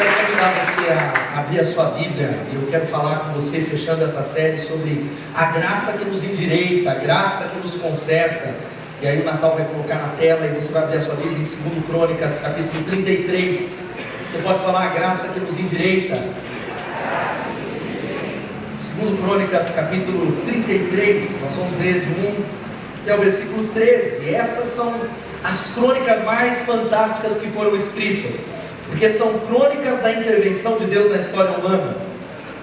quero convidar você a abrir a sua Bíblia. Eu quero falar com você, fechando essa série, sobre a graça que nos endireita, a graça que nos conserta. E aí o Natal vai colocar na tela e você vai abrir a sua Bíblia em 2 Crônicas, capítulo 33. Você pode falar: a graça que nos endireita. 2 Crônicas, capítulo 33. Nós vamos ler de 1 até o versículo 13. E essas são as crônicas mais fantásticas que foram escritas, porque são crônicas da intervenção de Deus na história humana.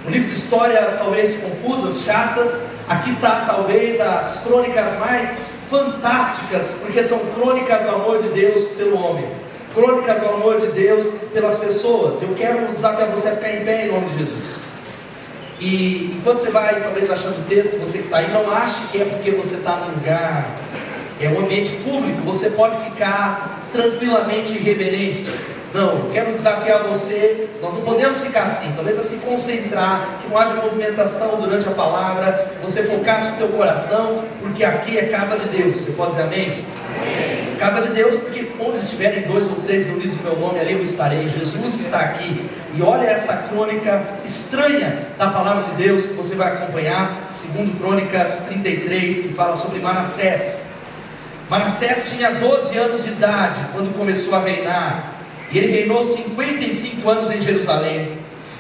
Um livro de histórias talvez confusas, chatas. Aqui está talvez as crônicas mais fantásticas, porque são crônicas do amor de Deus pelo homem, crônicas do amor de Deus pelas pessoas. Eu quero desafiar você a ficar em pé em nome de Jesus. E enquanto você vai talvez achando o texto, você que está aí, não ache que é porque você está num lugar, é um ambiente público, você pode ficar tranquilamente irreverente. Não, eu quero desafiar você. Nós não podemos ficar assim, talvez a se concentrar, que não haja movimentação durante a palavra, você focasse o teu coração, porque aqui é casa de Deus. Você pode dizer amém? Amém. Casa de Deus, porque onde estiverem 2 ou 3 reunidos em meu nome, ali eu estarei. Jesus está aqui. E olha essa crônica estranha da palavra de Deus que você vai acompanhar, 2 Crônicas 33, que fala sobre Manassés. Manassés tinha 12 anos de idade quando começou a reinar. E ele reinou 55 anos em Jerusalém.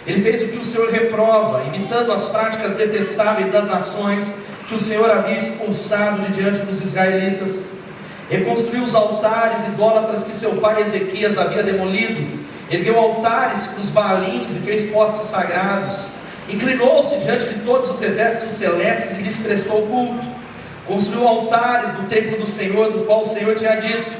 Ele fez o que o Senhor reprova, imitando as práticas detestáveis das nações que o Senhor havia expulsado de diante dos israelitas. Reconstruiu os altares idólatras que seu pai Ezequias havia demolido. Ergueu altares para os Baalins e fez postes sagrados. Inclinou-se diante de todos os exércitos celestes e lhes prestou culto. Construiu altares no templo do Senhor, do qual o Senhor tinha dito: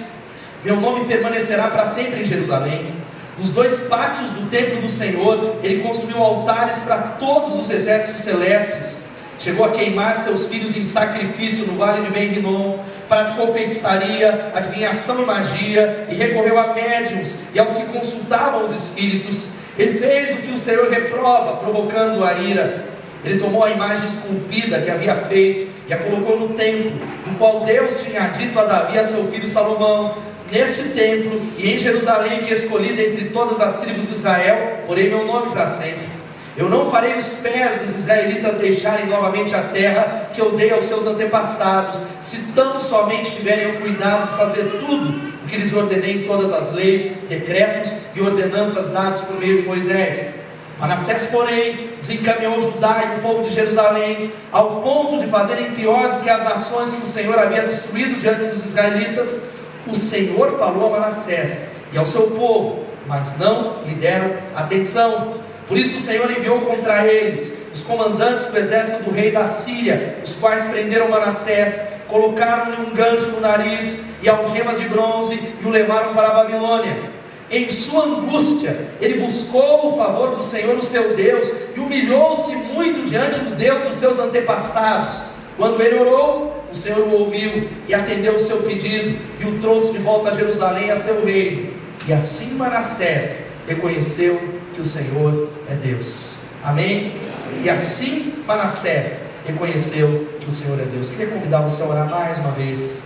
meu nome permanecerá para sempre em Jerusalém. Nos 2 pátios do templo do Senhor, ele construiu altares para todos os exércitos celestes. Chegou a queimar seus filhos em sacrifício no vale de Ben-Hinnom, praticou feitiçaria, adivinhação e magia, e recorreu a médiuns e aos que consultavam os espíritos. Ele fez o que o Senhor reprova, provocando a ira. Ele tomou a imagem esculpida que havia feito e a colocou no templo, do qual Deus tinha dito a Davi, a seu filho Salomão: neste templo e em Jerusalém, que escolhi dentre todas as tribos de Israel, porém meu nome para sempre. Eu não farei os pés dos israelitas deixarem novamente a terra que eu dei aos seus antepassados, se tão somente tiverem o cuidado de fazer tudo o que lhes ordenei em todas as leis, decretos e ordenanças dados por meio de Moisés. Manassés, porém, desencaminhou Judá e o povo de Jerusalém, ao ponto de fazerem pior do que as nações que o Senhor havia destruído diante dos israelitas. O Senhor falou a Manassés e ao seu povo, mas não lhe deram atenção. Por isso o Senhor enviou contra eles os comandantes do exército do rei da Síria, os quais prenderam Manassés, colocaram-lhe um gancho no nariz e algemas de bronze e o levaram para a Babilônia. Em sua angústia, ele buscou o favor do Senhor, o seu Deus, e humilhou-se muito diante do Deus dos seus antepassados. Quando ele orou, o Senhor o ouviu e atendeu o seu pedido, e o trouxe de volta a Jerusalém, a seu reino. E assim Manassés reconheceu que o Senhor é Deus. Amém? E assim Manassés reconheceu que o Senhor é Deus. Queria convidar você a orar mais uma vez.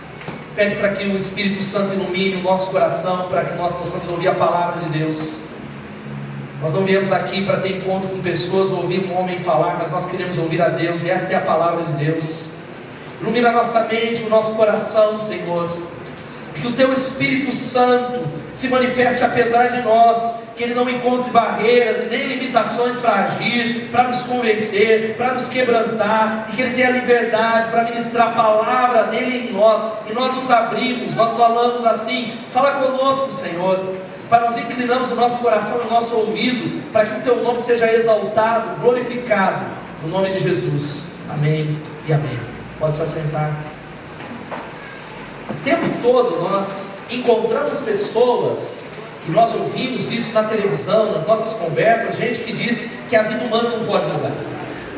Pede para que o Espírito Santo ilumine o nosso coração, para que nós possamos ouvir a palavra de Deus. Nós não viemos aqui para ter encontro com pessoas, ouvir um homem falar, mas nós queremos ouvir a Deus, e esta é a palavra de Deus. Ilumina a nossa mente, o nosso coração, Senhor. Que o Teu Espírito Santo se manifeste apesar de nós, que Ele não encontre barreiras e nem limitações para agir, para nos convencer, para nos quebrantar, e que Ele tenha liberdade para ministrar a palavra dEle em nós, e nós nos abrimos, nós falamos assim: fala conosco, Senhor, para nós inclinarmos o nosso coração e o nosso ouvido, para que o Teu nome seja exaltado, glorificado, no nome de Jesus, amém e amém. Pode se assentar. O tempo todo nós encontramos pessoas, e nós ouvimos isso na televisão, nas nossas conversas, gente que diz que a vida humana não pode mudar.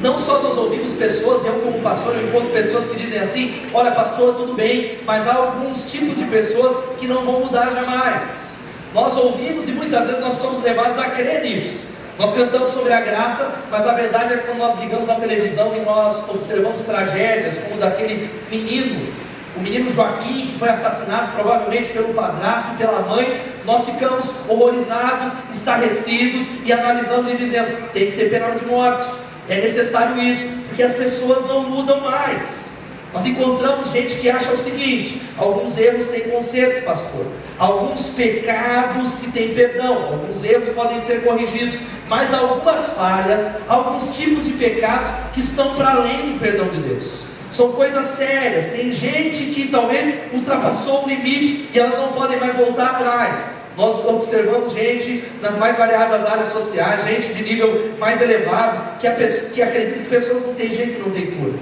Não só nós ouvimos pessoas, eu como pastor, eu encontro pessoas que dizem assim: olha pastor, tudo bem, mas há alguns tipos de pessoas que não vão mudar jamais. Nós ouvimos e muitas vezes nós somos levados a crer nisso. Nós cantamos sobre a graça, mas a verdade é que quando nós ligamos a televisão e nós observamos tragédias, como daquele menino, o menino Joaquim, que foi assassinado provavelmente pelo padrasto e pela mãe, nós ficamos horrorizados, estarrecidos e analisamos e dizemos: tem que ter pena de morte, é necessário isso, porque as pessoas não mudam mais. Nós encontramos gente que acha o seguinte: alguns erros têm conserto, pastor, alguns pecados que têm perdão, alguns erros podem ser corrigidos, mas algumas falhas, alguns tipos de pecados que estão para além do perdão de Deus. São coisas sérias. Tem gente que talvez ultrapassou o limite e elas não podem mais voltar atrás. Nós observamos gente nas mais variadas áreas sociais, gente de nível mais elevado, que acredita que pessoas não têm jeito e não têm cura.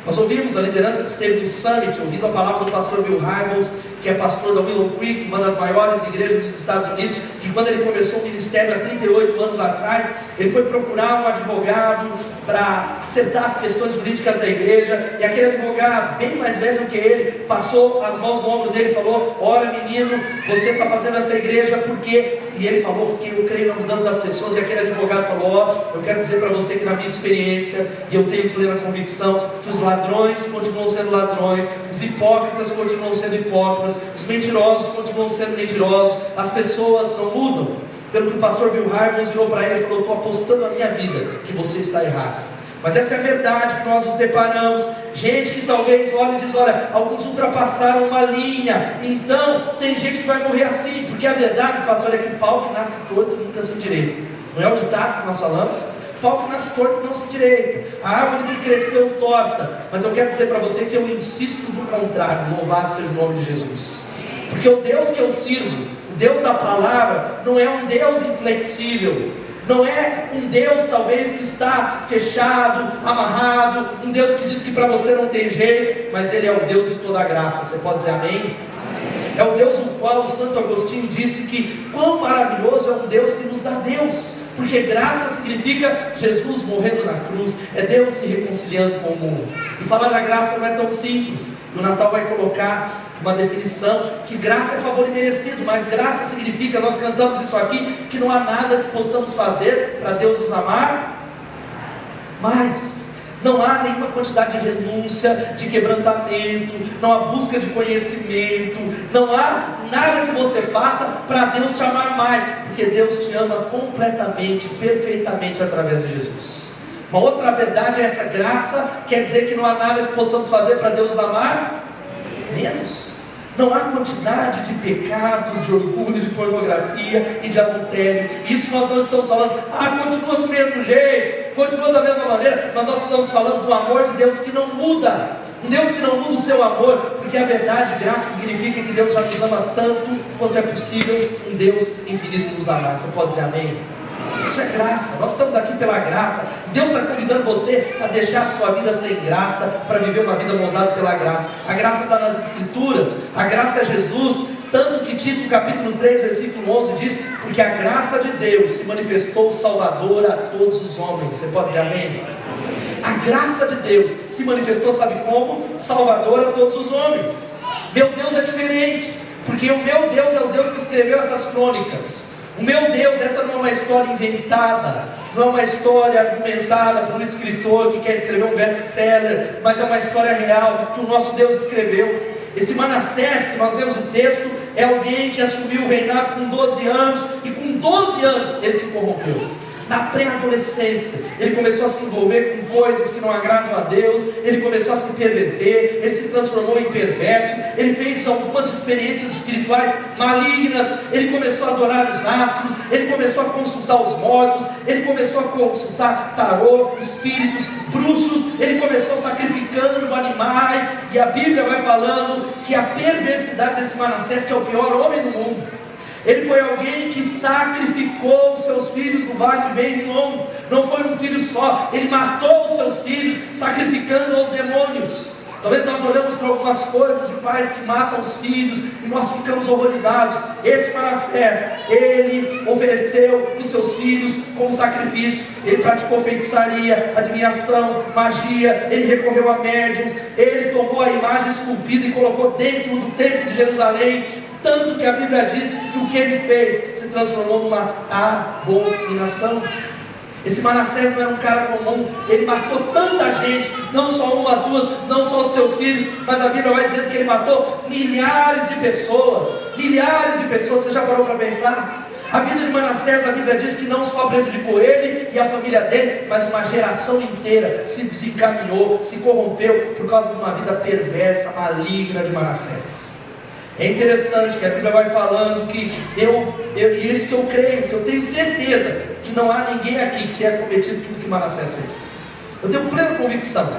Nós ouvimos a liderança que esteve no Summit, ouvindo a palavra do pastor Bill Hybels, que é pastor da Willow Creek, uma das maiores igrejas dos Estados Unidos, que quando ele começou o ministério há 38 anos atrás, ele foi procurar um advogado para acertar as questões jurídicas da igreja, e aquele advogado, bem mais velho do que ele, passou as mãos no ombro dele e falou: ora menino, você está fazendo essa igreja por quê? E ele falou: porque eu creio na mudança das pessoas. E aquele advogado falou: ó, eu quero dizer para você que na minha experiência, e eu tenho plena convicção, que os ladrões continuam sendo ladrões, os hipócritas continuam sendo hipócritas, os mentirosos continuam sendo mentirosos, as pessoas não mudam. Pelo que o pastor Bill Hybels virou para ele e falou: estou apostando a minha vida que você está errado. Mas essa é a verdade que nós nos deparamos. Gente que talvez olha e diz: olha, alguns ultrapassaram uma linha, então tem gente que vai morrer assim. Porque a verdade, pastor, é que o pau que nasce torto nunca se endireita. Não é o ditado que nós falamos? O pau que nasce torto não se endireita, a árvore que cresceu torta. Mas eu quero dizer para você que eu insisto no contrário. Louvado seja o nome de Jesus. Porque o Deus que eu sirvo, o Deus da palavra, não é um Deus inflexível, não é um Deus talvez que está fechado, amarrado, um Deus que diz que para você não tem jeito, mas Ele é o Deus de toda a graça. Você pode dizer amém? Amém. É o Deus o qual o Santo Agostinho disse que quão maravilhoso é um Deus que nos dá Deus, porque graça significa Jesus morrendo na cruz, é Deus se reconciliando com o mundo. E falar da graça não é tão simples. O Natal vai colocar uma definição que graça é favor imerecido, mas graça significa, nós cantamos isso aqui, que não há nada que possamos fazer para Deus nos amar, mas não há nenhuma quantidade de renúncia, de quebrantamento, não há busca de conhecimento, não há nada que você faça para Deus te amar mais, porque Deus te ama completamente, perfeitamente através de Jesus. Uma outra verdade é essa: graça quer dizer que não há nada que possamos fazer para Deus amar menos. Não há quantidade de pecados, de orgulho, de pornografia e de adultério. Isso nós não estamos falando: continua do mesmo jeito, continua da mesma maneira. Mas nós estamos falando do amor de Deus que não muda. Um Deus que não muda o seu amor, porque a verdade, graça, significa que Deus já nos ama tanto quanto é possível um Deus infinito nos amar. Você pode dizer amém? Isso é graça. Nós estamos aqui pela graça. Deus está convidando você a deixar a sua vida sem graça, para viver uma vida moldada pela graça. A graça está nas Escrituras, a graça é Jesus. Tanto que Tito capítulo 3 versículo 11 diz: porque a graça de Deus se manifestou salvadora a todos os homens. Você pode dizer amém? A graça de Deus se manifestou, sabe como? Salvadora a todos os homens. Meu Deus é diferente, porque o meu Deus é o Deus que escreveu essas crônicas. O meu Deus, essa não é uma história inventada, não é uma história argumentada por um escritor que quer escrever um best-seller, mas é uma história real que o nosso Deus escreveu. Esse Manassés, que nós lemos o texto, é alguém que assumiu o reinado com 12 anos, e com 12 anos ele se corrompeu. Na pré-adolescência, ele começou a se envolver com coisas que não agradam a Deus, ele começou a se perverter, ele se transformou em perverso, ele fez algumas experiências espirituais malignas, ele começou a adorar os astros, ele começou a consultar os mortos, ele começou a consultar tarô, espíritos, bruxos, ele começou sacrificando animais, e a Bíblia vai falando que a perversidade desse Manassés, que é o pior homem do mundo, ele foi alguém que sacrificou os seus filhos no vale de Ben-Hinom. Não foi um filho só, ele matou os seus filhos, sacrificando aos demônios. Talvez nós olhamos para algumas coisas de pais que matam os filhos e nós ficamos horrorizados. Esse Manassés, ele ofereceu os seus filhos como sacrifício. Ele praticou feitiçaria, adivinhação, magia, ele recorreu a médiuns, ele tomou a imagem esculpida e colocou dentro do templo de Jerusalém. Tanto que a Bíblia diz que o que ele fez se transformou numa abominação. Esse Manassés não era um cara comum, ele matou tanta gente, não só uma, duas, não só os teus filhos, mas a Bíblia vai dizendo que ele matou milhares de pessoas, você já parou para pensar? A vida de Manassés, a Bíblia diz que não só prejudicou ele e a família dele, mas uma geração inteira se desencaminhou, se corrompeu por causa de uma vida perversa, maligna de Manassés. É interessante que a Bíblia vai falando que isso que eu creio, que eu tenho certeza que não há ninguém aqui que tenha cometido tudo que Manassés fez. Eu tenho plena convicção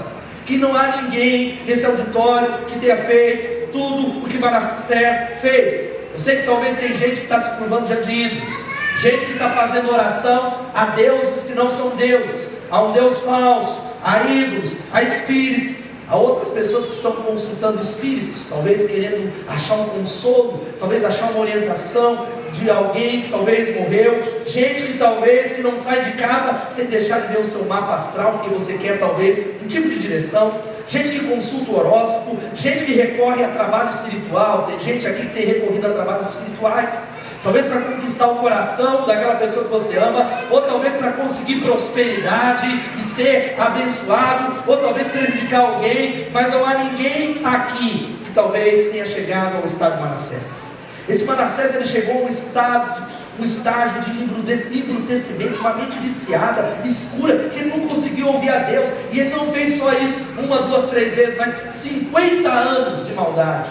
que não há ninguém nesse auditório que tenha feito tudo o que Manassés fez. Eu sei que talvez tem gente que está se curvando diante de ídolos, gente que está fazendo oração a deuses que não são deuses, a um Deus falso, a ídolos, a espírito. Há outras pessoas que estão consultando espíritos, talvez querendo achar um consolo, talvez achar uma orientação de alguém que talvez morreu, gente que talvez que não sai de casa sem deixar de ver o seu mapa astral, porque você quer talvez um tipo de direção, gente que consulta o horóscopo, gente que recorre a trabalho espiritual, tem gente aqui que tem recorrido a trabalhos espirituais, talvez para conquistar o coração daquela pessoa que você ama, ou talvez para conseguir prosperidade e ser abençoado, ou talvez prejudicar alguém, mas não há ninguém aqui que talvez tenha chegado ao estado de Manassés. Esse Manassés, ele chegou a um estágio de embrutecimento, uma mente viciada, escura, que ele não conseguiu ouvir a Deus, e ele não fez só isso, 1, 2, 3 vezes, mas 50 anos de maldade.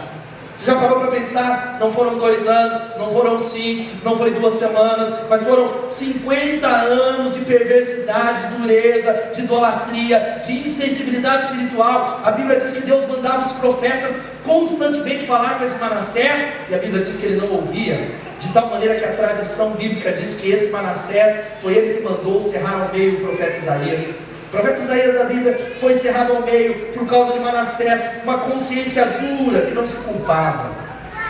Você já parou para pensar? Não foram 2 anos, não foram 5, não foi 2 semanas, mas foram 50 anos de perversidade, de dureza, de idolatria, de insensibilidade espiritual. A Bíblia diz que Deus mandava os profetas constantemente falar com esse Manassés, e a Bíblia diz que ele não ouvia, de tal maneira que a tradição bíblica diz que esse Manassés foi ele que mandou serrar ao meio o profeta Isaías. O profeta Isaías da Bíblia foi encerrado ao meio por causa de Manassés, uma consciência dura que não se culpava.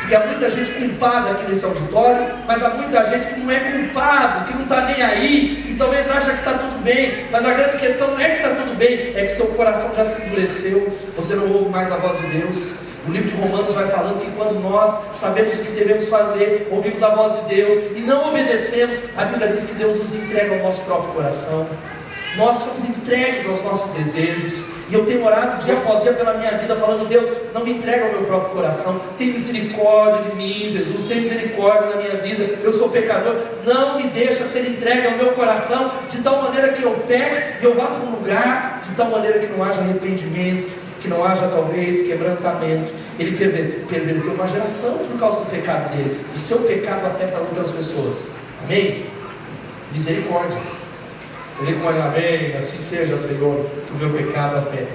Porque há muita gente culpada aqui nesse auditório, mas há muita gente que não é culpado, que não está nem aí, e talvez acha que está tudo bem, mas a grande questão não é que está tudo bem, é que seu coração já se endureceu, você não ouve mais a voz de Deus. O livro de Romanos vai falando que quando nós sabemos o que devemos fazer, ouvimos a voz de Deus e não obedecemos, a Bíblia diz que Deus nos entrega ao nosso próprio coração. Nós somos entregues aos nossos desejos, e eu tenho orado dia após dia pela minha vida, falando: Deus, não me entrega ao meu próprio coração, tem misericórdia de mim, Jesus, tem misericórdia da minha vida, eu sou pecador, não me deixa ser entregue ao meu coração, de tal maneira que eu peque e eu vá para um lugar, de tal maneira que não haja arrependimento, que não haja talvez quebrantamento. Ele perverteu uma geração por causa do pecado dele. O seu pecado afeta outras pessoas, amém? Misericórdia. Amém, assim seja, Senhor, que o meu pecado afeta.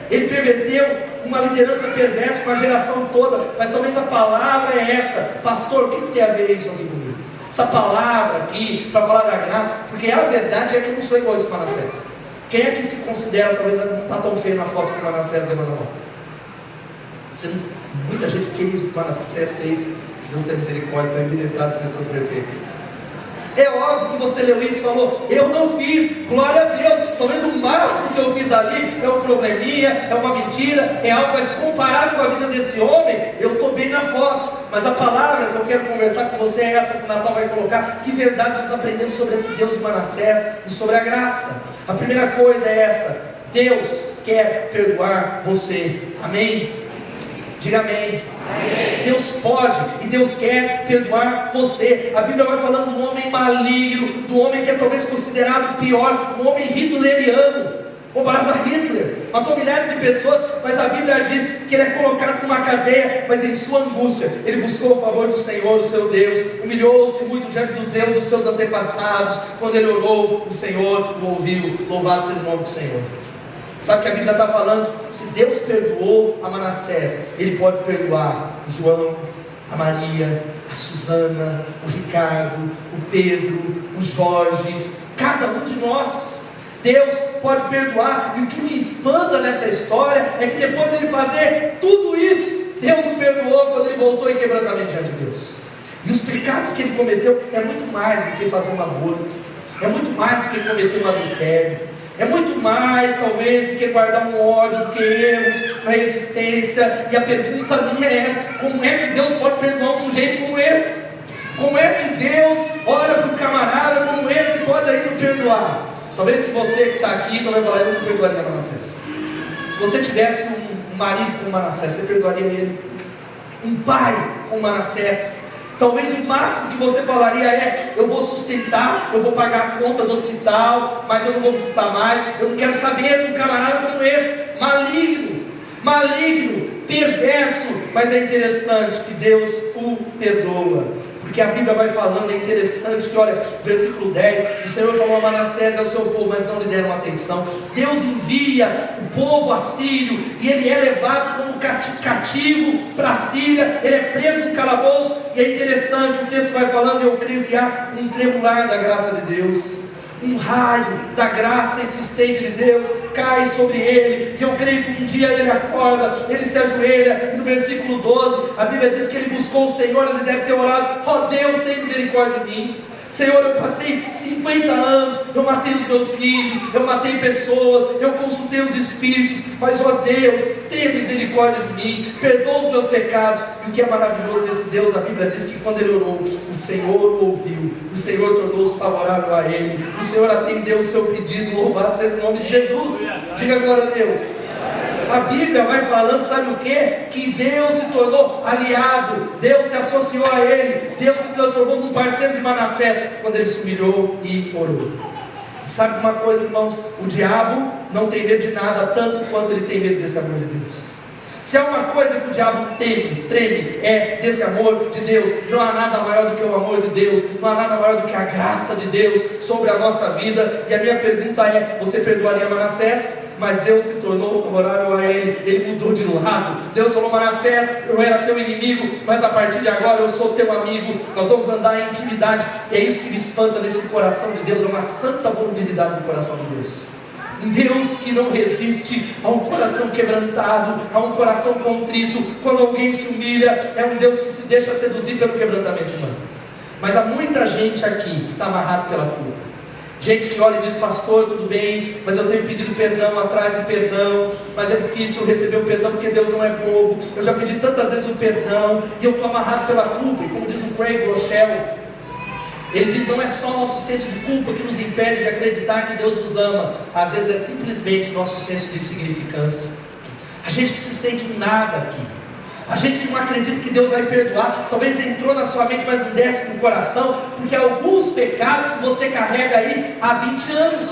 Ele perverteu uma liderança perversa com a geração toda, mas talvez a palavra é essa: pastor, o que tem a ver isso aqui comigo? Essa palavra aqui, para falar da graça, porque a verdade é que eu não sou igual a esse Manassés. Quem é que se considera, talvez não está tão feio na foto que o Manassés levanta a mão? Muita gente fez o que o Manassés fez. Deus tem misericórdia para me lembrar de pessoas perfeitas. É óbvio que você leu isso e falou: eu não fiz, glória a Deus. Talvez o máximo que eu fiz ali é um probleminha, é uma mentira, é algo, mas comparado com a vida desse homem, eu estou bem na foto. Mas a palavra que eu quero conversar com você é essa que o Natal vai colocar: que verdade nós aprendemos sobre esse Deus de Manassés e sobre a graça. A primeira coisa é essa: Deus quer perdoar você, amém? Diga amém. Amém. Deus pode e Deus quer perdoar você. A Bíblia vai falando do homem maligno, do homem que é talvez considerado pior, um homem hitleriano, comparado a Hitler. Matou milhares de pessoas, mas a Bíblia diz que ele é colocado numa cadeia, mas em sua angústia ele buscou o favor do Senhor, o seu Deus, humilhou-se muito diante do Deus dos seus antepassados. Quando ele orou, o Senhor o ouviu. Louvado seja o nome do Senhor. Sabe o que a Bíblia está falando? Se Deus perdoou a Manassés, Ele pode perdoar o João, a Maria, a Suzana, o Ricardo, o Pedro, o Jorge, cada um de nós. Deus pode perdoar. E o que me espanta nessa história é que depois dele fazer tudo isso, Deus o perdoou quando ele voltou em quebrantamento diante de Deus. E os pecados que ele cometeu é muito mais do que fazer um aborto, é muito mais do que cometer um adultério, é muito mais, talvez, do que guardar um ódio, do que erros na existência. E a pergunta minha é essa: como é que Deus pode perdoar um sujeito como esse? Como é que Deus olha para um camarada como esse, pode ainda perdoar. Talvez se você que está aqui, não vai falar, eu não perdoaria Manassés. Se você tivesse um marido com Manassés, você perdoaria ele? Um pai com Manassés, talvez o máximo que você falaria é: eu vou sustentar, eu vou pagar a conta do hospital, mas eu não vou visitar mais, eu não quero saber de um camarada como esse, maligno, perverso. Mas é interessante que Deus o perdoa, porque a Bíblia vai falando, é interessante que, olha, versículo 10, o Senhor falou a Manassés e ao seu povo, mas não lhe deram atenção. Deus envia o povo assírio, e ele é levado como cativo para a Síria, ele é preso no calabouço, e é interessante, o texto vai falando, e eu creio que há um tremular da graça de Deus, um raio da graça insistente de Deus cai sobre ele, e eu creio que um dia ele acorda, ele se ajoelha, e no versículo 12, a Bíblia diz que ele buscou o Senhor, ele deve ter orado: ó Deus, tem misericórdia de mim. Senhor, eu passei 50 anos, eu matei os meus filhos, eu matei pessoas, eu consultei os espíritos, mas ó Deus, tenha misericórdia de mim, perdoa os meus pecados. E o que é maravilhoso desse Deus, a Bíblia diz que quando ele orou, o Senhor ouviu, o Senhor tornou-se favorável a ele, o Senhor atendeu o seu pedido. Louvado seja o nome de Jesus. Diga glória a Deus. A Bíblia vai falando, sabe o que? Que Deus se tornou aliado, Deus se associou a ele, Deus se transformou num parceiro de Manassés, quando ele se humilhou e orou. Sabe uma coisa, irmãos? O diabo não tem medo de nada, tanto quanto ele tem medo desse amor de Deus. Se há uma coisa que o diabo treme, é desse amor de Deus. Não há nada maior do que o amor de Deus, não há nada maior do que a graça de Deus sobre a nossa vida. E a minha pergunta é: você perdoaria Manassés? Mas Deus se tornou favorável a ele, ele mudou de lado. Deus falou: Manassés, eu era teu inimigo, mas a partir de agora eu sou teu amigo, nós vamos andar em intimidade. E é isso que me espanta nesse coração de Deus, é uma santa volubilidade do coração de Deus. Um Deus que não resiste a um coração quebrantado, a um coração contrito. Quando alguém se humilha, é um Deus que se deixa seduzir pelo quebrantamento humano. Mas há muita gente aqui que está amarrado pela culpa. Gente que olha e diz: pastor, tudo bem, mas eu tenho pedido perdão atrás de perdão, mas é difícil receber o perdão porque Deus não é bobo. Eu já pedi tantas vezes o perdão e eu estou amarrado pela culpa. E como diz o Craig Rochelle, ele diz: não é só nosso senso de culpa que nos impede de acreditar que Deus nos ama, às vezes é simplesmente nosso senso de insignificância. A gente que se sente nada aqui, a gente que não acredita que Deus vai perdoar. Talvez entrou na sua mente, mas não desce no coração, porque alguns pecados que você carrega aí há 20 anos,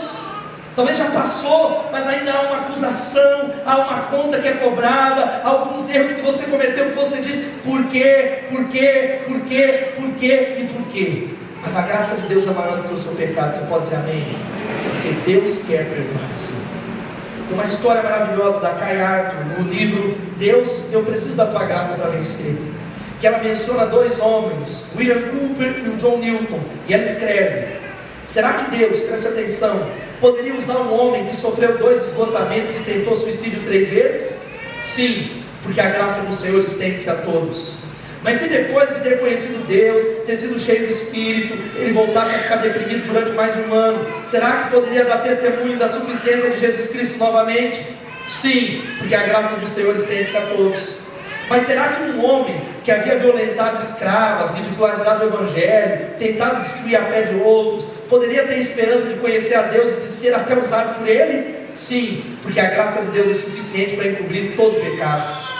talvez já passou, mas ainda há uma acusação, há uma conta que é cobrada, há alguns erros que você cometeu, que você diz: por quê? Mas a graça de Deus é maior do que o seu pecado. Você pode dizer amém? Porque Deus quer perdoar você. Tem uma história maravilhosa da Kay Arthur no livro Deus, eu preciso da tua graça para vencer, que ela menciona dois homens, William Cooper e o John Newton, e ela escreve: será que Deus, preste atenção, poderia usar um homem que sofreu 2 esgotamentos e tentou suicídio 3 vezes? Sim, porque a graça do Senhor estende-se a todos. Mas se depois de ter conhecido Deus, ter sido cheio do Espírito, ele voltasse a ficar deprimido durante mais um ano, será que poderia dar testemunho da suficiência de Jesus Cristo novamente? Sim, porque a graça do Senhor estende-se a todos. Mas será que um homem que havia violentado escravas, ridicularizado o Evangelho, tentado destruir a fé de outros, poderia ter esperança de conhecer a Deus e de ser até usado por Ele? Sim, porque a graça de Deus é suficiente para encobrir todo pecado.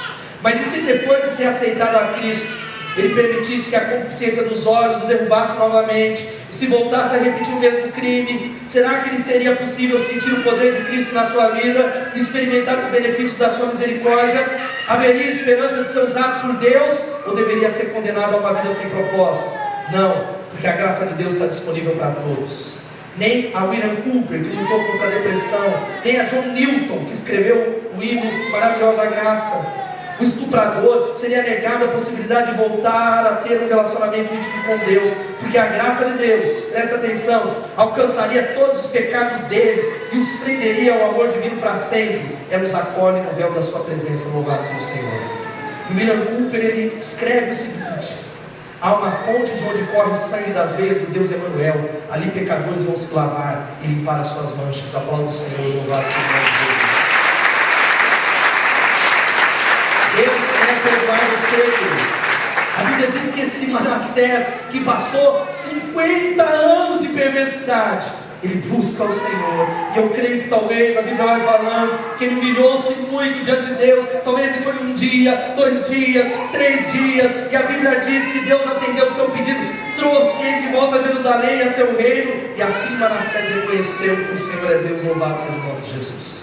Mas e se depois de ter aceitado a Cristo, ele permitisse que a consciência dos olhos o derrubasse novamente, e se voltasse a repetir o mesmo crime? Será que lhe seria possível sentir o poder de Cristo na sua vida e experimentar os benefícios da sua misericórdia? Haveria esperança de ser usado por Deus, ou deveria ser condenado a uma vida sem propósito? Não, porque a graça de Deus está disponível para todos. Nem a William Cooper, que lutou contra a depressão, nem a John Newton, que escreveu o hino Maravilhosa Graça. O estuprador seria negado a possibilidade de voltar a ter um relacionamento íntimo com Deus, porque a graça de Deus, presta atenção, alcançaria todos os pecados deles e os prenderia ao amor divino para sempre. Ela os acolhe no véu da sua presença. Louvado seja o Senhor. E William Cooper, ele escreve o seguinte: há uma fonte de onde corre o sangue das veias do Deus Emanuel, ali pecadores vão se lavar e limpar as suas manchas. A palavra do Senhor. Louvado seja o Deus. Deus quer perdoar você, querido. A Bíblia diz que esse Manassés, que passou 50 anos de perversidade, ele busca o Senhor. E eu creio que talvez a Bíblia vai falando que ele humilhou-se muito diante de Deus. Talvez ele foi 1 dia, 2 dias, 3 dias, e a Bíblia diz que Deus atendeu o seu pedido, trouxe ele de volta a Jerusalém, a seu reino, e assim Manassés reconheceu que o Senhor é Deus. Louvado seja o nome de Jesus.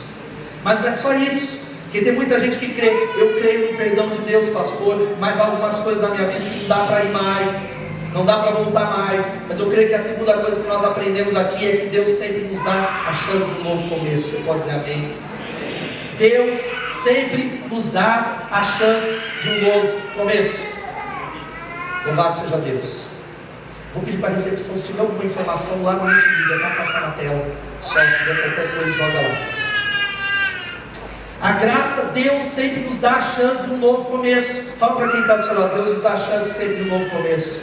Mas não é só isso, porque tem muita gente que crê. Eu creio no perdão de Deus, pastor, mas há algumas coisas na minha vida que não dá para ir mais, não dá para voltar mais. Mas eu creio que a segunda coisa que nós aprendemos aqui é que Deus sempre nos dá a chance de um novo começo. Você pode dizer amém? Deus sempre nos dá a chance de um novo começo. Louvado seja Deus. Vou pedir para a recepção, se tiver alguma informação lá no multimídia, está passar na tela. Só se tiver qualquer coisa, joga lá. A graça, Deus sempre nos dá a chance de um novo começo. Fala para quem está do seu lado, Deus nos dá a chance sempre de um novo começo.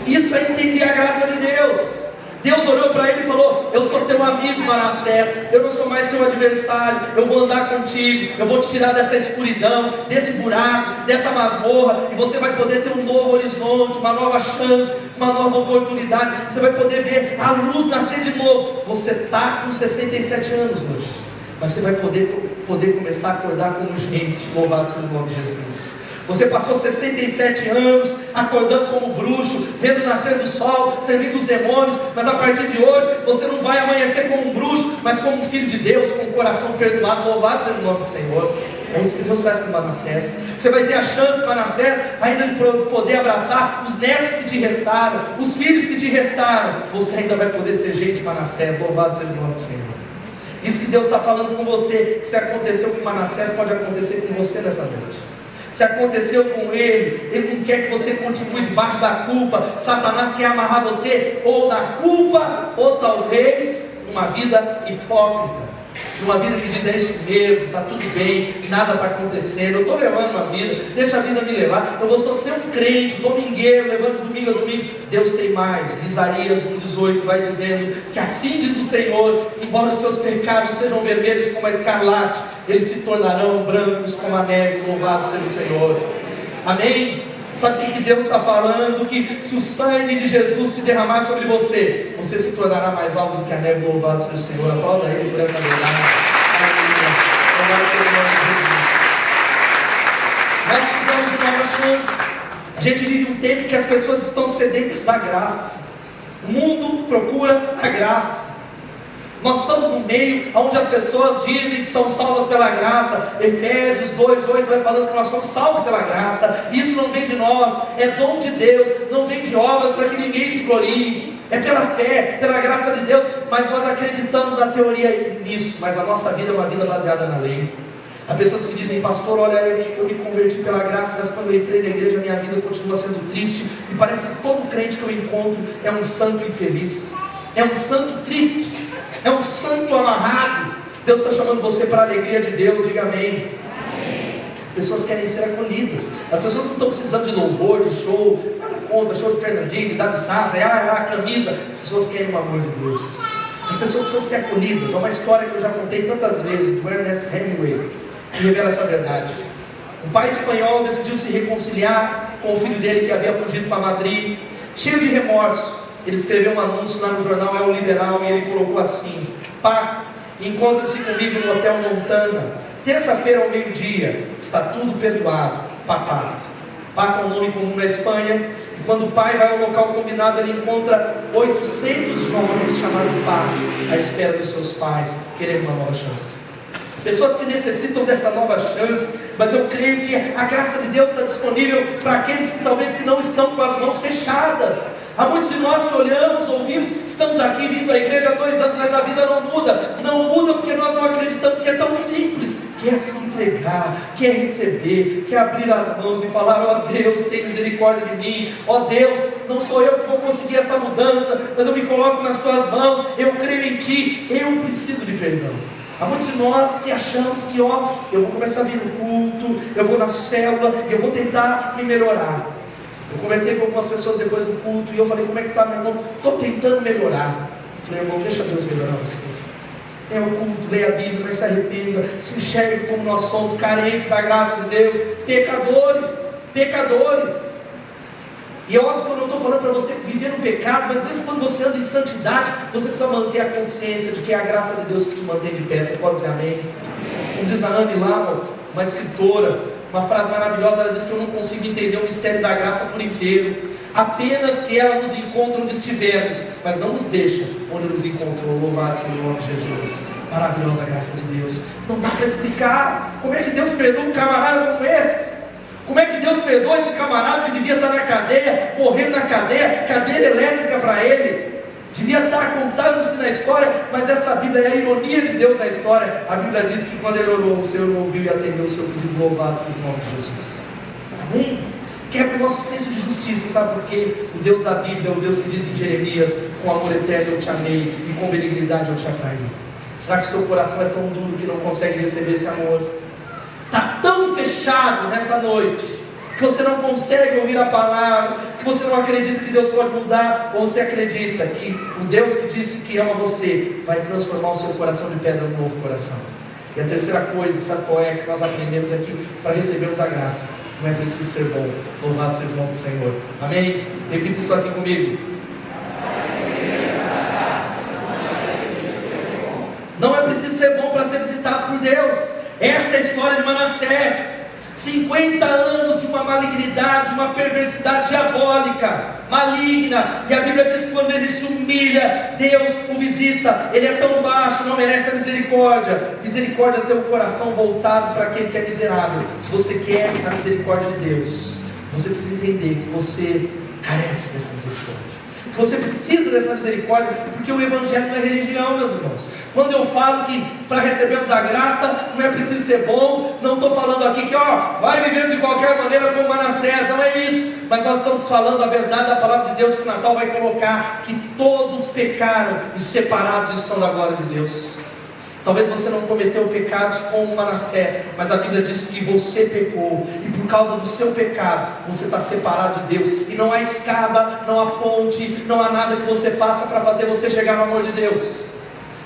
Isso é entender a graça de Deus. Deus olhou para ele e falou: eu sou teu amigo, Manassés, eu não sou mais teu adversário, eu vou andar contigo, eu vou te tirar dessa escuridão, desse buraco, dessa masmorra, e você vai poder ter um novo horizonte, uma nova chance, uma nova oportunidade. Você vai poder ver a luz nascer de novo. Você está com 67 anos hoje, mas você vai poder começar a acordar como gente. Louvado seja o nome de Jesus. Você passou 67 anos acordando como bruxo, vendo o nascer do sol, servindo os demônios, mas a partir de hoje você não vai amanhecer como um bruxo, mas como um filho de Deus, com o coração perdoado. Louvado seja o nome do Senhor. É isso que Deus faz com Manassés. Você vai ter a chance, Manassés, ainda de poder abraçar os netos que te restaram, os filhos que te restaram. Você ainda vai poder ser gente, Manassés. Louvado seja o nome do Senhor. Isso que Deus está falando com você, que se aconteceu com Manassés, pode acontecer com você nessa noite. Se aconteceu com ele, ele não quer que você continue debaixo da culpa. Satanás quer amarrar você ou na culpa, ou talvez uma vida hipócrita, uma vida que diz: é isso mesmo, está tudo bem, nada está acontecendo, eu estou levando a vida, deixa a vida me levar, eu vou só ser um crente, domingueiro, levando domingo a domingo. Deus tem mais. Isaías 1,18 vai dizendo que assim diz o Senhor: embora os seus pecados sejam vermelhos como a escarlate, eles se tornarão brancos como a neve. Louvado seja o Senhor. Amém? Sabe o que Deus está falando? Que se o sangue de Jesus se derramar sobre você, você se tornará mais alto do que a neve. Louvado seja o Senhor. Aplauda Ele por essa verdade. Aleluia. Louvado seja o nome de Jesus. Nós precisamos de nova chance. A gente vive um tempo que as pessoas estão sedentas da graça. O mundo procura a graça. Nós estamos no meio onde as pessoas dizem que são salvas pela graça. Efésios 2,8 vai falando que nós somos salvos pela graça. Isso não vem de nós, é dom de Deus, não vem de obras para que ninguém se glorie. É pela fé, pela graça de Deus. Mas nós acreditamos na teoria nisso, mas a nossa vida é uma vida baseada na lei. Há pessoas que dizem: pastor, olha, eu me converti pela graça, mas quando eu entrei na igreja, minha vida continua sendo triste. E parece que todo crente que eu encontro é um santo infeliz, é um santo triste, é um santo amarrado. Deus está chamando você para a alegria de Deus. Diga amém. Amém. Pessoas querem ser acolhidas. As pessoas não estão precisando de louvor, de show, nada contra, show de Fernandinho, de Davi Safra, a camisa. As pessoas querem o amor de Deus. As pessoas precisam ser acolhidas. É uma história que eu já contei tantas vezes, do Ernest Hemingway, que revela essa verdade. Um pai espanhol decidiu se reconciliar com o filho dele que havia fugido para Madrid, cheio de remorso. Ele escreveu um anúncio lá no jornal El Liberal e ele colocou assim: pá, encontre-se comigo no Hotel Montana, terça-feira ao meio-dia, está tudo perdoado, papá. Pá, com um nome comum na Espanha. E quando o pai vai ao local combinado, ele encontra 800 jovens chamados Pá, à espera dos seus pais, querendo uma nova chance. Pessoas que necessitam dessa nova chance. Mas eu creio que a graça de Deus está disponível para aqueles que talvez que não estão com as mãos fechadas. Há muitos de nós que olhamos, ouvimos, estamos aqui vindo à igreja há 2 anos, mas a vida não muda. Não muda porque nós não acreditamos que é tão simples. Que é se entregar, que é receber, que é abrir as mãos e falar: ó Deus, tem misericórdia de mim. Ó Deus, não sou eu que vou conseguir essa mudança, mas eu me coloco nas tuas mãos, eu creio em ti, eu preciso de perdão. Há muitos de nós que achamos que, ó, eu vou começar a vir no culto, eu vou na célula, eu vou tentar me melhorar. Eu conversei com algumas pessoas depois do culto e eu falei: como é que está, meu irmão? Estou tentando melhorar. Eu falei: irmão, deixa Deus melhorar você. Tenha o culto, leia a Bíblia, mas se arrependa, se enxergue como nós somos, carentes da graça de Deus, pecadores. E é óbvio que eu não estou falando para você viver no pecado, mas mesmo quando você anda em santidade, você precisa manter a consciência de que é a graça de Deus que te mantém de pé. Você pode dizer amém? Como diz a Anne Lamott, uma escritora, uma frase maravilhosa, ela diz que eu não consigo entender o mistério da graça por inteiro, apenas que ela nos encontra onde estivermos, mas não nos deixa onde nos encontrou. Louvado seja o nome de Jesus. Maravilhosa graça de Deus. Não dá para explicar como é que Deus perdoa um camarada como esse. Como é que Deus perdoa esse camarada que devia estar na cadeia, morrendo na cadeia, cadeira elétrica para ele, devia estar contando-se na história, mas essa Bíblia é a ironia de Deus na história. A Bíblia diz que quando ele orou, o Senhor ouviu e atendeu o seu pedido. Louvado seja o nome de Jesus. Amém? Quebra o nosso senso de justiça, sabe por quê? O Deus da Bíblia é o Deus que diz em Jeremias: com amor eterno eu te amei e com benignidade eu te atraí. Será que o seu coração é tão duro que não consegue receber esse amor? Está tão fechado nessa noite que você não consegue ouvir a palavra, que você não acredita que Deus pode mudar, ou você acredita que o Deus que disse que ama você vai transformar o seu coração de pedra num novo coração. E a terceira coisa, sabe qual é, que nós aprendemos aqui para recebermos a graça? Não é preciso ser bom. Louvado seja o nome do Senhor. Amém? Repita isso aqui comigo. Não é preciso ser bom para ser visitado por Deus. Essa é a história de Manassés. 50 anos de uma malignidade, uma perversidade diabólica, maligna. E a Bíblia diz que quando ele se humilha, Deus o visita. Ele é tão baixo, não merece a misericórdia. Misericórdia é ter o coração voltado para aquele que é miserável. Se você quer a misericórdia de Deus, você precisa entender que você carece dessa misericórdia. Você precisa dessa misericórdia, porque o Evangelho não é religião, meus irmãos. Quando eu falo que para recebermos a graça não é preciso ser bom, não estou falando aqui que vai vivendo de qualquer maneira como Manassés, não é isso. Mas nós estamos falando a verdade da palavra de Deus, que o Natal vai colocar que todos pecaram e separados estão da glória de Deus. Talvez você não cometeu pecados como Manassés, mas a Bíblia diz que você pecou, e por causa do seu pecado, você está separado de Deus, e não há escada, não há ponte, não há nada que você faça para fazer você chegar no amor de Deus.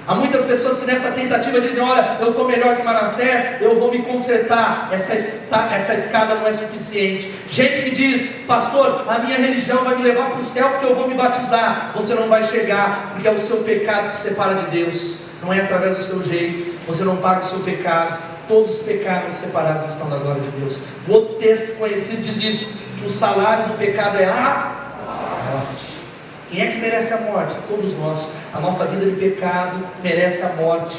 Há muitas pessoas que nessa tentativa dizem: olha, eu estou melhor que Manassés, eu vou me consertar. Essa escada não é suficiente. Gente que diz: pastor, a minha religião vai me levar para o céu porque eu vou me batizar. Você não vai chegar, porque é o seu pecado que separa de Deus. Não é através do seu jeito, você não paga o seu pecado. Todos os pecados separados estão da glória de Deus. O outro texto conhecido diz isso, que o salário do pecado é a morte. Quem é que merece a morte? Todos nós. A nossa vida de pecado merece a morte.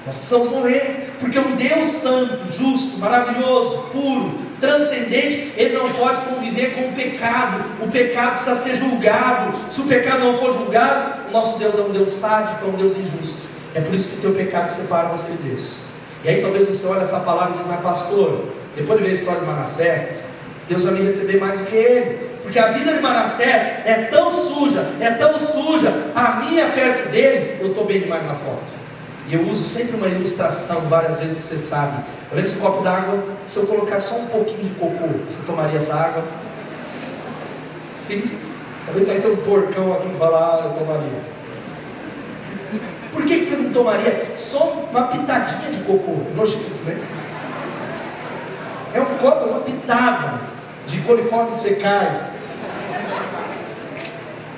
Nós precisamos morrer, porque um Deus santo, justo, maravilhoso, puro, transcendente, Ele não pode conviver com o pecado. O pecado precisa ser julgado. Se o pecado não for julgado, o nosso Deus é um Deus sádico, é um Deus injusto. É por isso que o teu pecado separa você de Deus. E aí talvez você olhe essa palavra e diz: mas pastor, depois de ver a história de Manassés, Deus vai me receber mais do que ele, porque a vida de Manassés é tão suja, a minha perto dele, eu estou bem demais na foto. E eu uso sempre uma ilustração, várias vezes, que você sabe. Olha esse copo d'água, se eu colocar só um pouquinho de cocô, você tomaria essa água? Sim? Talvez vai ter um porcão aqui que fala: eu tomaria. Por que você não tomaria só uma pitadinha de cocô? Nojento, né? É um copo, uma pitada de coliformes fecais.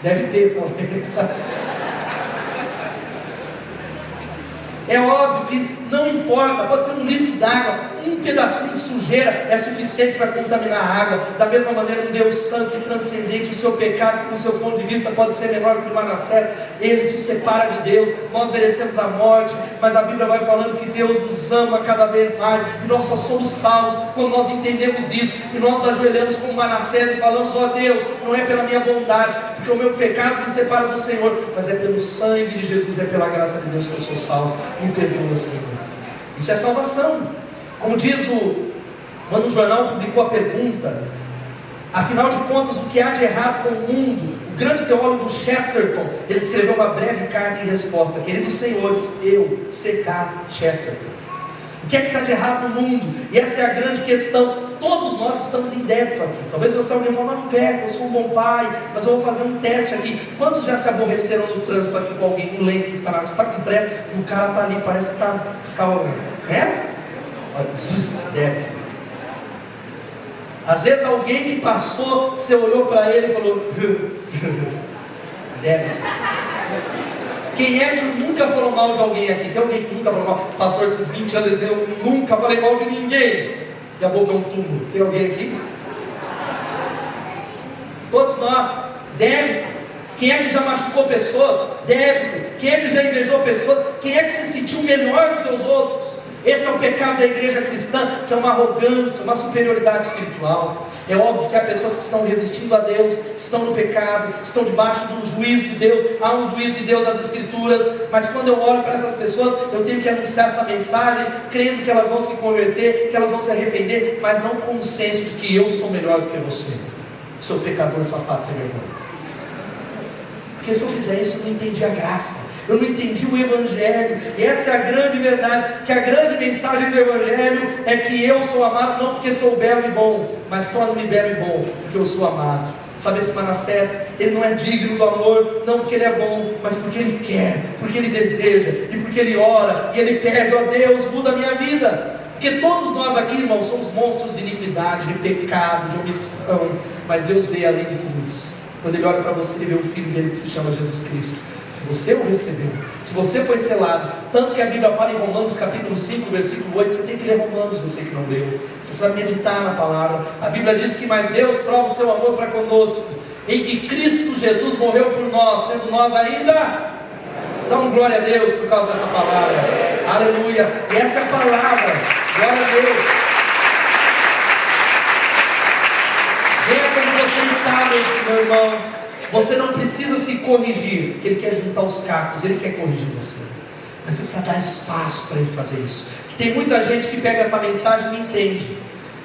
Deve ter também. É óbvio que não importa, pode ser um litro d'água, um pedacinho de sujeira é suficiente para contaminar a água. Da mesma maneira, um Deus santo e transcendente, o seu pecado, que no seu ponto de vista pode ser menor que o de Manassés, ele te separa de Deus. Nós merecemos a morte, mas a Bíblia vai falando que Deus nos ama cada vez mais, e nós só somos salvos quando nós entendemos isso, e nós ajoelhamos como Manassés e falamos: ó Deus, não é pela minha bondade, porque o meu pecado me separa do Senhor, mas é pelo sangue de Jesus, é pela graça de Deus que eu sou salvo. Me perdoa, Senhor. Isso é salvação. Como diz quando o jornal publicou a pergunta: afinal de contas, o que há de errado com o mundo? O grande teólogo Chesterton, ele escreveu uma breve carta em resposta: queridos senhores, eu, C.K. Chesterton, o que é que está de errado no mundo? E essa é a grande questão. Todos nós estamos em débito aqui. Talvez você alguém fale: mas não peco, eu sou um bom pai, mas eu vou fazer um teste aqui. Quantos já se aborreceram no trânsito aqui com alguém, um lento que está com pressa, e o cara está ali, parece que está calmo, né? Débito. Às vezes alguém que passou, você olhou para ele e falou, deve. Quem é que nunca falou mal de alguém aqui? Tem alguém que nunca falou mal? Pastor, esses 20 anos eu nunca falei mal de ninguém. E a boca é um túmulo. Tem alguém aqui? Todos nós. Débito. Quem é que já machucou pessoas? Débito. Quem é que já invejou pessoas? Quem é que se sentiu melhor do que os outros? Esse é o pecado da igreja cristã, que é uma arrogância, uma superioridade espiritual. É óbvio que há pessoas que estão resistindo a Deus, estão no pecado, estão debaixo do juízo de Deus. Há um juízo de Deus nas Escrituras, mas quando eu olho para essas pessoas, eu tenho que anunciar essa mensagem, crendo que elas vão se converter, que elas vão se arrepender, mas não com o senso de que eu sou melhor do que você, seu pecador safado sem vergonha. Porque se eu fizer isso, eu não entendi a graça. Eu não entendi o Evangelho. E essa é a grande verdade, que a grande mensagem do Evangelho é que eu sou amado não porque sou belo e bom, mas torno-me belo e bom porque eu sou amado. Sabe, esse Manassés, ele não é digno do amor, não porque ele é bom, mas porque ele quer, porque ele deseja, e porque ele ora, e ele pede, ó Deus, muda a minha vida. Porque todos nós aqui, irmãos, somos monstros de iniquidade, de pecado, de omissão, mas Deus vê além de tudo isso. Quando ele olha para você, ele vê o Filho dele que se chama Jesus Cristo. Se você o recebeu, se você foi selado, tanto que a Bíblia fala em Romanos capítulo 5, versículo 8, você tem que ler Romanos, você que não leu, você precisa meditar na palavra. A Bíblia diz que mais Deus prova o seu amor para conosco, em que Cristo Jesus morreu por nós, sendo nós ainda. Então glória a Deus por causa dessa palavra, aleluia. E essa é a palavra, glória a Deus. Venha como você está, meu irmão. Você não precisa se corrigir, porque Ele quer juntar os cacos, Ele quer corrigir você. Mas você precisa dar espaço para Ele fazer isso. Tem muita gente que pega essa mensagem e não entende.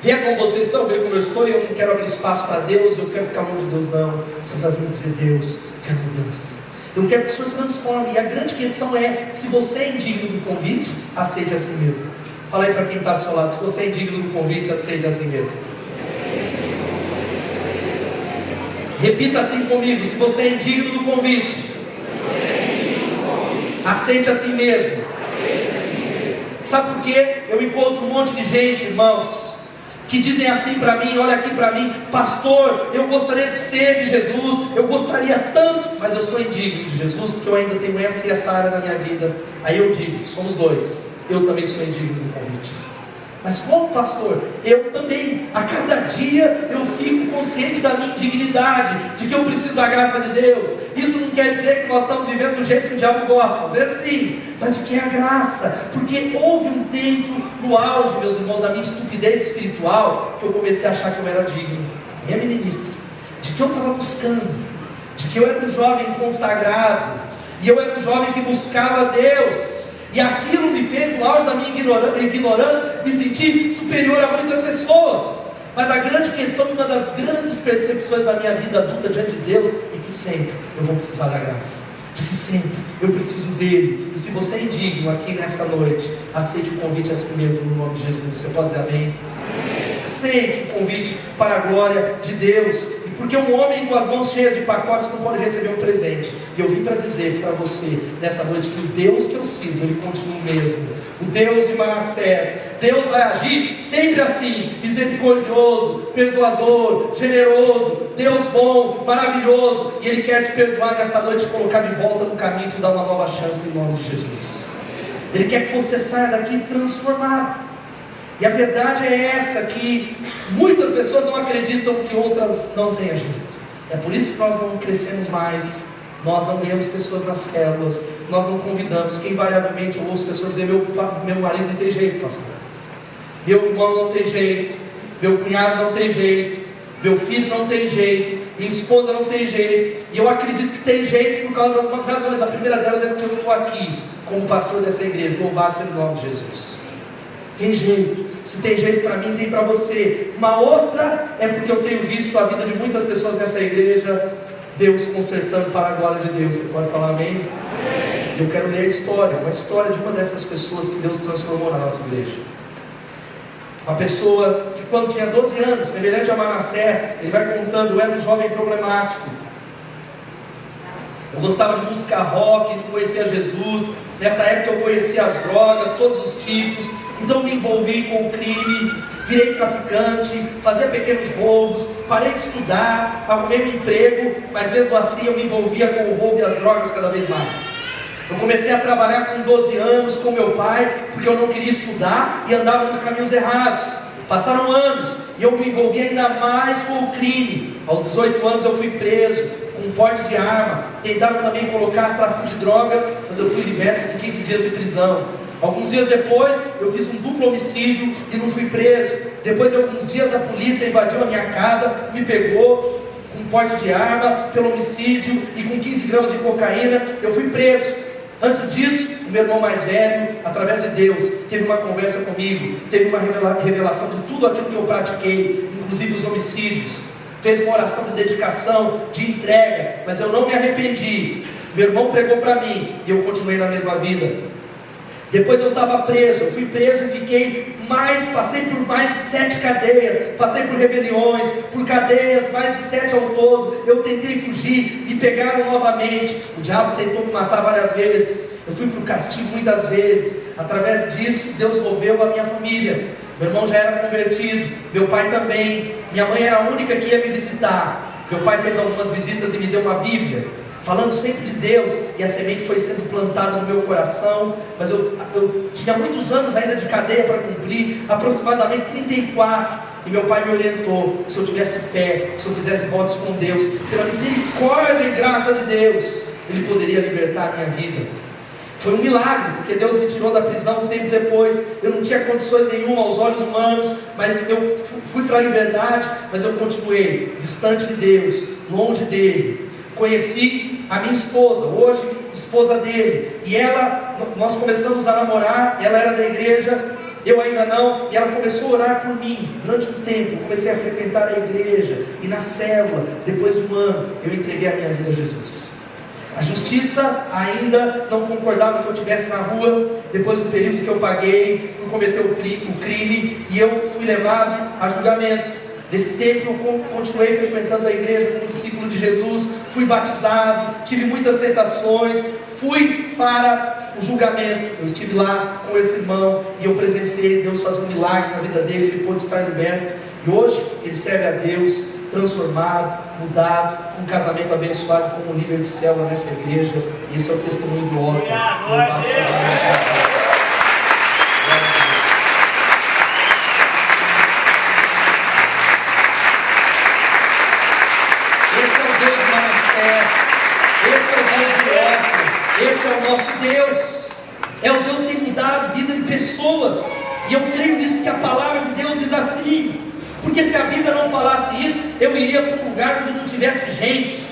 Venha como vocês estão, venha como eu estou, e eu não quero abrir espaço para Deus, eu quero ficar longe de Deus, não. Você precisa vir dizer, Deus, eu quero mudança. Eu quero que o Senhor transforme. E a grande questão é, se você é indigno do convite, aceite a si mesmo. Fala aí para quem está do seu lado, se você é indigno do convite, aceite a si mesmo. Repita assim comigo, se você é indigno do convite, aceite a si mesmo. Sabe por quê? Eu encontro um monte de gente, irmãos, que dizem assim para mim, olha aqui para mim, pastor, eu gostaria de ser de Jesus, eu gostaria tanto, mas eu sou indigno de Jesus, porque eu ainda tenho essa e essa área na minha vida. Aí eu digo, somos dois, eu também sou indigno do convite. Mas como pastor, eu também, a cada dia eu fico consciente da minha indignidade, de que eu preciso da graça de Deus. Isso não quer dizer que nós estamos vivendo do jeito que o diabo gosta, às vezes sim, mas de que é a graça, porque houve um tempo no auge, meus irmãos, da minha estupidez espiritual, que eu comecei a achar que eu era digno, minha meninice, de que eu estava buscando, de que eu era um jovem consagrado, e eu era um jovem que buscava Deus. E aquilo me fez, no auge da minha ignorância, me sentir superior a muitas pessoas. Mas a grande questão, uma das grandes percepções da minha vida adulta diante de Deus, é que sempre eu vou precisar da graça. De que sempre eu preciso dele. E se você é indigno aqui nessa noite, aceite o convite a si mesmo no nome de Jesus. Você pode dizer amém? Amém. Aceite o convite para a glória de Deus. Porque um homem com as mãos cheias de pacotes não pode receber um presente. E eu vim para dizer para você nessa noite que o Deus que eu sirvo, Ele continua o mesmo. O Deus de Manassés, Deus vai agir sempre assim, misericordioso, perdoador, generoso, Deus bom, maravilhoso. E Ele quer te perdoar nessa noite, te colocar de volta no caminho, te dar uma nova chance em nome de Jesus. Ele quer que você saia daqui transformado. E a verdade é essa, que muitas pessoas não acreditam que outras não tenham jeito. É por isso que nós não crescemos mais, nós não ganhamos pessoas nas células, nós não convidamos, porque invariavelmente eu ouço pessoas dizer, meu marido não tem jeito, pastor, meu irmão não tem jeito, meu cunhado não tem jeito, meu filho não tem jeito, minha esposa não tem jeito. E eu acredito que tem jeito por causa de algumas razões. A primeira delas é porque eu estou aqui como pastor dessa igreja, louvado seja o nome de Jesus. Tem jeito, se tem jeito para mim, tem para você. Uma outra é porque eu tenho visto a vida de muitas pessoas nessa igreja, Deus consertando para a glória de Deus. Você pode falar amém? Amém. Eu quero ler a história, uma história de uma dessas pessoas que Deus transformou na nossa igreja. Uma pessoa que quando tinha 12 anos, semelhante a Manassés, ele vai contando, eu era um jovem problemático. Eu gostava de música rock, não conhecia Jesus. Nessa época eu conhecia as drogas, todos os tipos. Então me envolvi com o crime. virei traficante, fazia pequenos roubos, parei de estudar, arrumei um emprego, mas mesmo assim eu me envolvia com o roubo e as drogas cada vez mais. Eu comecei a trabalhar com 12 anos com meu pai, porque eu não queria estudar e andava nos caminhos errados. Passaram anos e eu me envolvi ainda mais com o crime. Aos 18 anos eu fui preso com um porte de arma. Tentaram também colocar tráfico de drogas, mas eu fui liberto com 15 dias de prisão. Alguns dias depois eu fiz um duplo homicídio e não fui preso. Depois de alguns dias a polícia invadiu a minha casa, me pegou com um porte de arma pelo homicídio e com 15 gramas de cocaína. Eu fui preso. Antes disso, o meu irmão mais velho, através de Deus, teve uma conversa comigo, teve uma revelação de tudo aquilo que eu pratiquei, inclusive os homicídios. Fez uma oração de dedicação, de entrega, mas eu não me arrependi. Meu irmão pregou para mim e eu continuei na mesma vida. Depois eu estava preso, eu fui preso e passei por mais de 7 cadeias, passei por rebeliões, por cadeias, mais de 7 ao todo. Eu tentei fugir, me pegaram novamente, o diabo tentou me matar várias vezes, eu fui para o castigo muitas vezes. Através disso, Deus moveu a minha família. Meu irmão já era convertido, meu pai também, minha mãe era a única que ia me visitar. Meu pai fez algumas visitas e me deu uma Bíblia, falando sempre de Deus, e a semente foi sendo plantada no meu coração. Mas eu tinha muitos anos ainda de cadeia para cumprir, aproximadamente 34, e meu pai me orientou: se eu tivesse fé, se eu fizesse votos com Deus, pela misericórdia e graça de Deus, Ele poderia libertar a minha vida. Foi um milagre, porque Deus me tirou da prisão um tempo depois. Eu não tinha condições nenhuma aos olhos humanos, mas eu fui para a liberdade, mas eu continuei distante de Deus, longe dele. Conheci a minha esposa, hoje esposa dele, e nós começamos a namorar. Ela era da igreja, eu ainda não, e ela começou a orar por mim. Durante um tempo, eu comecei a frequentar a igreja, e na célula, depois de um ano, eu entreguei a minha vida a Jesus. A justiça ainda não concordava que eu estivesse na rua, depois do período que eu paguei por cometer o crime, e eu fui levado a julgamento. Nesse tempo eu continuei frequentando a igreja como discípulo de Jesus, fui batizado, tive muitas tentações, fui para o julgamento. Eu estive lá com esse irmão e eu presenciei Deus fazer um milagre na vida dele. Ele pôde estar liberto e hoje ele serve a Deus, transformado, mudado, com um casamento abençoado como líder de célula nessa igreja. Esse é o testemunho do homem. Esse é o nosso Deus, é o Deus que tem mudado a vida de pessoas, e eu creio nisso, que a palavra de Deus diz assim, porque se a Bíblia não falasse isso, eu iria para um lugar onde não tivesse gente,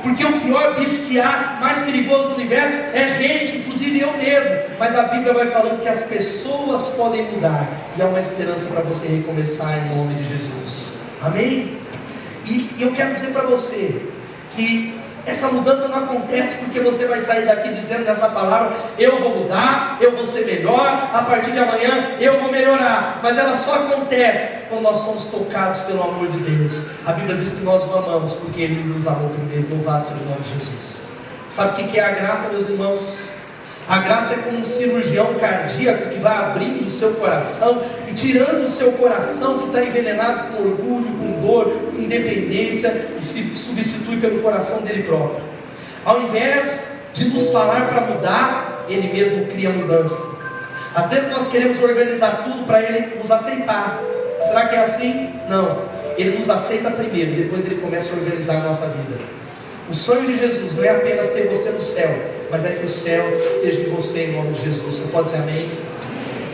porque o pior bicho que há, mais perigoso do universo, é gente, inclusive eu mesmo, mas a Bíblia vai falando que as pessoas podem mudar, e há uma esperança para você recomeçar em nome de Jesus, amém? E eu quero dizer para você, que essa mudança não acontece porque você vai sair daqui dizendo nessa palavra: eu vou mudar, eu vou ser melhor, a partir de amanhã eu vou melhorar. Mas ela só acontece quando nós somos tocados pelo amor de Deus. A Bíblia diz que nós o amamos porque Ele nos amou primeiro. Louvado seja o nome de Jesus. Sabe o que é a graça, meus irmãos? A graça é como um cirurgião cardíaco que vai abrindo o seu coração e tirando o seu coração que está envenenado com orgulho, com dor, com independência, e se substitui pelo coração dele próprio. Ao invés de nos falar para mudar, Ele mesmo cria mudança. Às vezes nós queremos organizar tudo para Ele nos aceitar. Será que é assim? Não. Ele nos aceita primeiro, depois Ele começa a organizar a nossa vida. O sonho de Jesus não é apenas ter você no céu, mas é que o céu esteja em você, em nome de Jesus. Você pode dizer amém?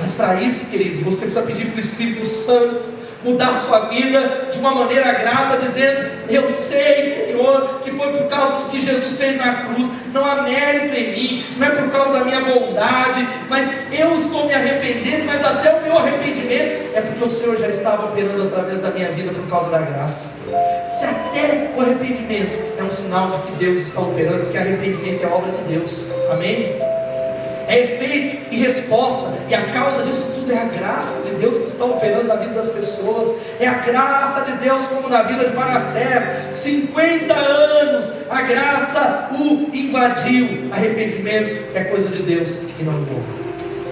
Mas para isso, querido, você precisa pedir para o Espírito Santo mudar a sua vida de uma maneira grata, dizendo: eu sei, Senhor, que foi por causa do que Jesus fez na cruz, não há mérito em mim, não é por causa da minha bondade, mas eu estou me arrependendo, mas até o meu arrependimento é porque o Senhor já estava operando através da minha vida por causa da graça. Se até o arrependimento é um sinal de que Deus está operando, porque arrependimento é obra de Deus, amém? É efeito e resposta, e a causa disso tudo é a graça de Deus que está operando na vida das pessoas. É a graça de Deus, como na vida de Manassés, 50 anos, a graça o invadiu. Arrependimento é coisa de Deus e não do homem.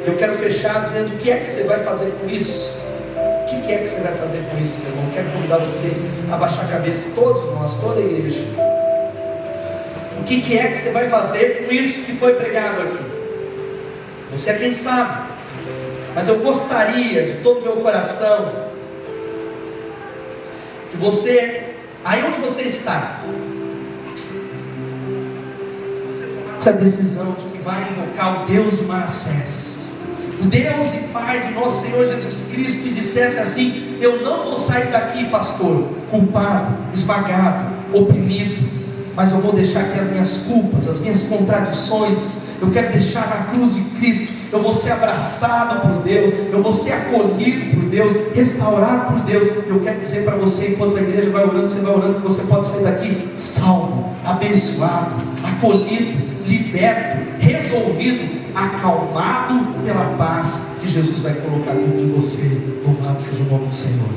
Eu quero fechar dizendo: o que é que você vai fazer com isso? O que que é que você vai fazer com isso, meu irmão? Quero convidar você a baixar a cabeça, todos nós, toda a igreja. O que é que você vai fazer com isso que foi pregado aqui? Você é quem sabe. Mas eu gostaria de todo o meu coração que você, aí onde você está, você tomasse a decisão de que vai invocar o Deus de Manassés, o Deus e Pai de nosso Senhor Jesus Cristo, e dissesse assim: eu não vou sair daqui, pastor, culpado, esmagado, oprimido, mas eu vou deixar aqui as minhas culpas, as minhas contradições, eu quero deixar na cruz de Cristo. Eu vou ser abraçado por Deus, eu vou ser acolhido por Deus, restaurado por Deus. Eu quero dizer para você, enquanto a igreja vai orando, você vai orando, que você pode sair daqui salvo, abençoado, acolhido, liberto, resolvido, acalmado pela paz que Jesus vai colocar dentro de você. Louvado seja o nome do Senhor.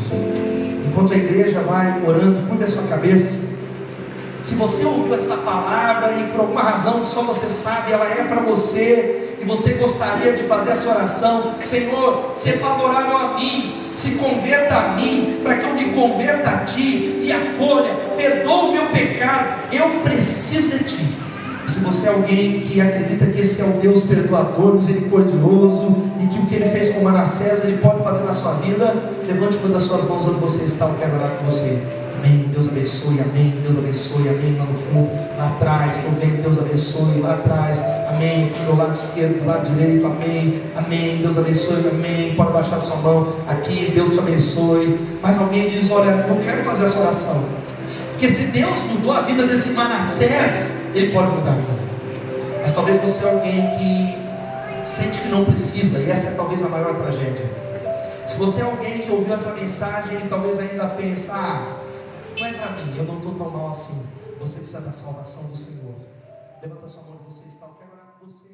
Enquanto a igreja vai orando, curva a sua cabeça. Se você ouviu essa palavra e por alguma razão que só você sabe, ela é para você, e você gostaria de fazer essa oração: Senhor, seja favorável a mim, se converta a mim, para que eu me converta a Ti, e acolha, perdoa o meu pecado, eu preciso de Ti. Se você é alguém que acredita que esse é o Deus perdoador, misericordioso, e que o que Ele fez com Manassés, Ele pode fazer na sua vida, levante uma das suas mãos onde você está, eu quero orar com você. Amém, Deus abençoe, amém, Deus abençoe, amém, lá no fundo, lá atrás, estou vendo, Deus abençoe, lá atrás, amém, do meu lado esquerdo, do lado direito, amém, amém, Deus abençoe, amém, pode baixar sua mão, aqui, Deus te abençoe. Mas alguém diz: olha, eu quero fazer essa oração, porque se Deus mudou a vida desse Manassés, Ele pode mudar a minha. Mas talvez você é alguém que sente que não precisa, e essa é talvez a maior tragédia. Se você é alguém que ouviu essa mensagem e talvez ainda pensa: não é para mim, eu não estou tão mal assim. Você precisa da salvação do Senhor. Levanta sua mão onde você está, eu quero orar com você.